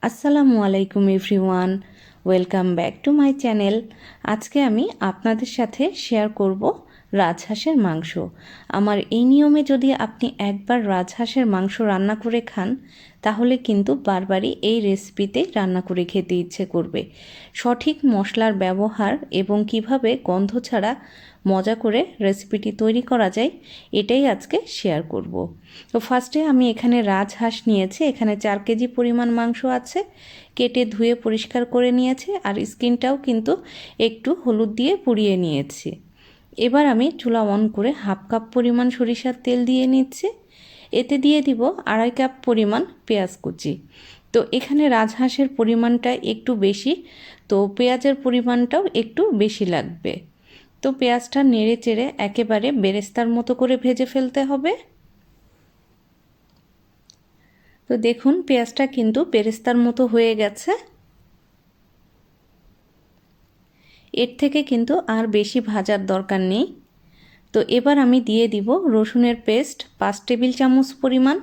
আসসালামু আলাইকুম everyone, welcome back to my channel. আজকে আমি আপনাদের সাথে শেয়ার করব রাজহাঁসের মাংস। আমার এই নিয়মে যদি আপনি একবার রাজহাঁসের মাংস রান্না করে খান তাহলে কিন্তু বারবারই এই রেসিপিতে রান্না করে খেতে ইচ্ছে করবে। সঠিক মশলার ব্যবহার এবং কিভাবে গন্ধ ছাড়া মজা করে রেসিপিটি তৈরি করা যায় এটাই আজকে শেয়ার করব। তো ফার্স্টে আমি এখানে রাজহাঁস নিয়েছি। এখানে 4 কেজি পরিমাণ মাংস আছে, কেটে ধুয়ে পরিষ্কার করে নিয়েছি, আর স্কিনটাও কিন্তু একটু হলুদ দিয়ে পুড়িয়ে নিয়েছি। এবার আমি চুলা অন করে হাফ কাপ পরিমাণ সরিষার তেল দিয়ে নিচ্ছি। এতে দিয়ে দিব 2.5 কাপ পরিমাণ পেঁয়াজ কুচি। তো এখানে রাজহাঁসের পরিমাণটা একটু বেশি, তো পেঁয়াজের পরিমাণটাও একটু বেশি লাগবে। তো পেঁয়াজটা নেড়ে চেড়ে একেবারে বেরেস্তার মতো করে ভেজে ফেলতে হবে। তো দেখুন পেঁয়াজটা কিন্তু বেরেস্তার মতো হয়ে গেছে। এর থেকে কিন্তু আর বেশি ভাজার দরকার নেই। তো এবার আমি দিয়ে দিব রসুনের পেস্ট 5 টেবিল চামচ পরিমাণ,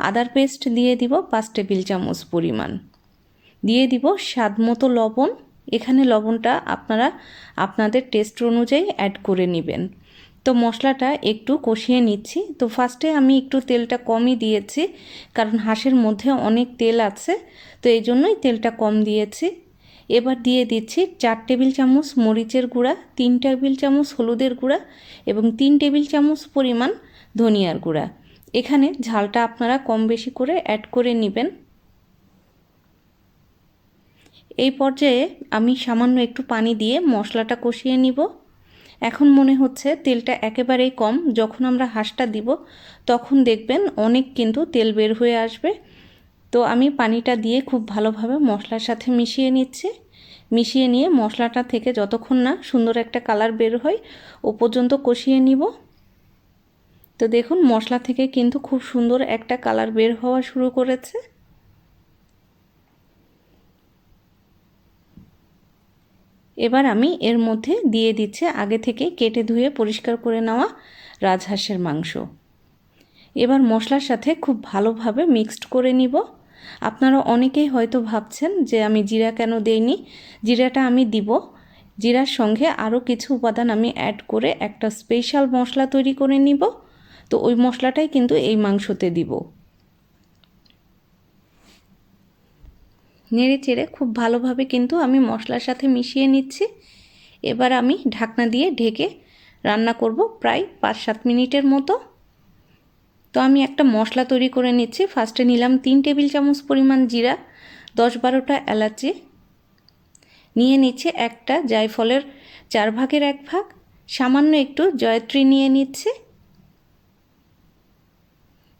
আদার পেস্ট দিয়ে দিব 5 টেবিল চামচ পরিমাণ, দিয়ে দিব স্বাদ মতো লবণ। এখানে লবণটা আপনারা আপনাদের টেস্ট অনুযায়ী অ্যাড করে নেবেন। তো মশলাটা একটু কষিয়ে নিচ্ছি। তো ফার্স্টে আমি একটু তেলটা কমই দিয়েছি, কারণ হাঁসের মধ্যে অনেক তেল আছে, তো এই জন্যই তেলটা কম দিয়েছি। এবার দিয়ে দিচ্ছি 4 টেবিল চামচ মরিচের গুঁড়া, 3 টেবিল চামচ হলুদের গুঁড়া এবং 3 টেবিল চামচ পরিমাণ ধনিয়ার গুঁড়া। এখানে ঝালটা আপনারা কম বেশি করে অ্যাড করে নেবেন। এই পর্যায়ে আমি সামান্য একটু পানি দিয়ে মশলাটা কষিয়ে নিব। এখন মনে হচ্ছে তেলটা একেবারেই কম। যখন আমরা হাঁসটা দিব তখন দেখবেন অনেক কিন্তু তেল বের হয়ে আসবে। তো আমি পানিটা দিয়ে খুব ভালোভাবে মশলার সাথে মিশিয়ে নিচ্ছি। মিশিয়ে নিয়ে মশলাটা থেকে যতক্ষণ না সুন্দর একটা কালার বের হয় ও পর্যন্ত কষিয়ে নিব। তো দেখুন মশলা থেকে কিন্তু খুব সুন্দর একটা কালার বের হওয়া শুরু করেছে। এবার আমি এর মধ্যে দিয়ে দিচ্ছি আগে থেকে কেটে ধুয়ে পরিষ্কার করে নেওয়া রাজহাঁসের মাংস। এবার মশলার সাথে খুব ভালোভাবে মিক্সড করে নিব। আপনারা অনেকেই হয়তো ভাবছেন যে আমি জিরা কেন দেইনি। জিরাটা আমি দিব। জিরার সঙ্গে আরও কিছু উপাদান আমি অ্যাড করে একটা স্পেশাল মশলা তৈরি করে নিব। তো ওই মশলাটাই কিন্তু এই মাংসতে দিব। নেড়ে চেড়ে খুব ভালোভাবে কিন্তু আমি মশলার সাথে মিশিয়ে নিচ্ছি। এবার আমি ঢাকনা দিয়ে ঢেকে রান্না করব প্রায় 5-7 মিনিটের মতো। তো আমি একটা মশলা তৈরি করে নিচ্ছি। ফার্স্টে নিলাম 3 টেবিল চামচ পরিমাণ জিরা, 10-12টা এলাচি, নিয়ে নিচ্ছে একটা জায়ফলের 4 ভাগের 1 ভাগ, সামান্য একটু জয়ত্রী নিয়ে নিচ্ছি,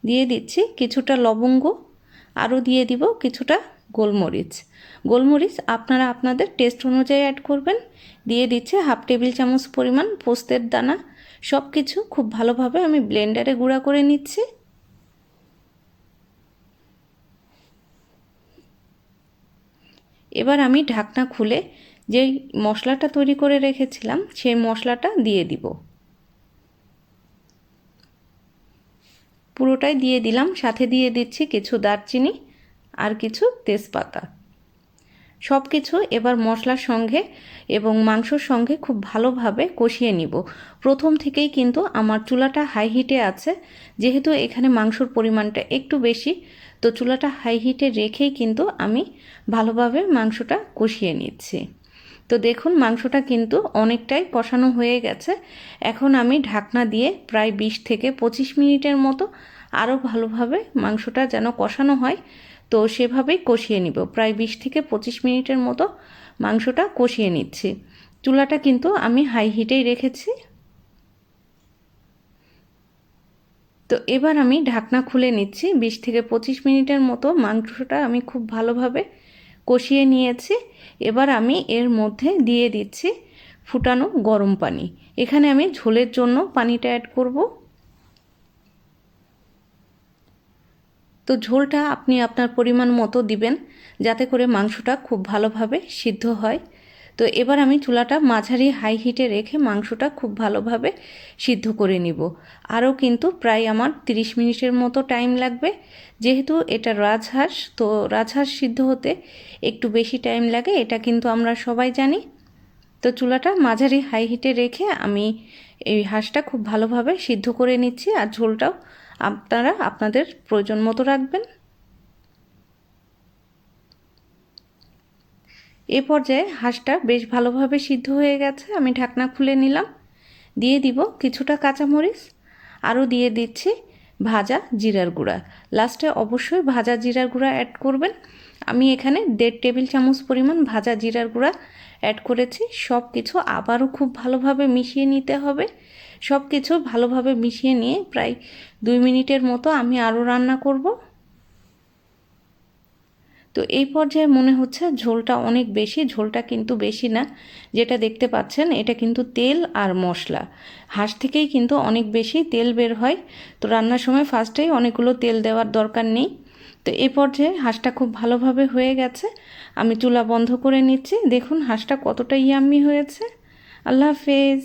দিয়ে দিচ্ছি কিছুটা লবঙ্গ, আরও দিয়ে দিব কিছুটা গোলমরিচ। গোলমরিচ আপনারা আপনাদের টেস্ট অনুযায়ী অ্যাড করবেন। দিয়ে দিচ্ছে হাফ টেবিল চামচ পরিমাণ পোস্তের দানা। সব কিছু খুব ভালোভাবে আমি ব্লেন্ডারে গুঁড়া করে নিচ্ছি। এবার আমি ঢাকনা খুলে যেই মশলাটা তৈরি করে রেখেছিলাম সেই মশলাটা দিয়ে দিব। পুরোটাই দিয়ে দিলাম। সাথে দিয়ে দিচ্ছি কিছু দারচিনি আর কিছু তেজপাতা। সব কিছু এবার মশলার সঙ্গে এবং মাংসর সঙ্গে খুব ভালোভাবে কষিয়ে নিব। প্রথম থেকেই কিন্তু আমার চুলাটা হাই হিটে আছে, যেহেতু এখানে মাংসর পরিমাণটা একটু বেশি, তো চুলাটা হাই হিটে রেখেই কিন্তু আমি ভালোভাবে মাংসটা কষিয়ে নিচ্ছি। তো দেখুন মাংসটা কিন্তু অনেকটাই কষানো হয়ে গেছে। এখন আমি ঢাকনা দিয়ে প্রায় 20 থেকে 25 মিনিটের মতো আরও ভালোভাবে মাংসটা যেন কষানো হয়, তো সেভাবেই কষিয়ে নিব। প্রায় 20 থেকে 25 মিনিটের মতো মাংসটা কষিয়ে নিচ্ছি। চুলাটা কিন্তু আমি হাই হিটেই রেখেছি। তো এবার আমি ঢাকনা খুলে নিচ্ছি। 20 থেকে 25 মিনিটের মতো মাংসটা আমি খুব ভালোভাবে কষিয়ে নিয়েছি। এবার আমি এর মধ্যে দিয়ে দিচ্ছি ফুটানো গরম পানি। এখানে আমি ঝোলের জন্য পানিটা অ্যাড করব। তো ঝোলটা আপনি আপনার পরিমাণ মতো দিবেন, যাতে করে মাংসটা খুব ভালোভাবে সিদ্ধ হয়। তো এবার আমি চুলাটা মাঝারি হাই হিটে রেখে মাংসটা খুব ভালোভাবে সিদ্ধ করে নিব। আরও কিন্তু প্রায় আমার 30 মিনিটের মতো টাইম লাগবে। যেহেতু এটা রাজহাঁস, তো রাজহাঁস সিদ্ধ হতে একটু বেশি টাইম লাগে, এটা কিন্তু আমরা সবাই জানি। তো চুলাটা মাঝারি হাই হিটে রেখে আমি এই হাঁসটা খুব ভালোভাবে সিদ্ধ করে নিচ্ছি, আর ঝোলটাও আপনারা আপনাদের প্রয়োজন মতো রাখবেন। এ পর্যায়ে হাঁসটা বেশ ভালোভাবে সিদ্ধ হয়ে গেছে, আমি ঢাকনা খুলে নিলাম। দিয়ে দিব কিছুটা কাঁচামরিচ, আরও দিয়ে দিচ্ছি ভাজা জিরার গুঁড়া। লাস্টে অবশ্যই ভাজা জিরার গুঁড়া অ্যাড করবেন। আমি এখানে 1.5 টেবিল চামচ পরিমাণ ভাজা জিরার গুঁড়া অ্যাড করেছি। সব কিছু আবারও খুব ভালোভাবে মিশিয়ে নিতে হবে। সব কিছু ভালোভাবে মিশিয়ে নিয়ে প্রায় 2 মিনিটের মতো আমি আরও রান্না করব। তো এই পর্যায়ে মনে হচ্ছে ঝোলটা অনেক বেশি, ঝোলটা কিন্তু বেশি না। যেটা দেখতে পাচ্ছেন এটা কিন্তু তেল আর মশলা, হাঁস থেকেই কিন্তু অনেক বেশি তেল বের হয়। তো রান্নার সময় ফার্স্টেই অনেকগুলো তেল দেওয়ার দরকার নেই। তো এই পর্যায়ে হাঁসটা খুব ভালোভাবে হয়ে গেছে, আমি চুলা বন্ধ করে নিচ্ছি। দেখুন হাঁসটা কতটা ইয়াম্মি হয়েছে। আল্লাহ হাফেজ।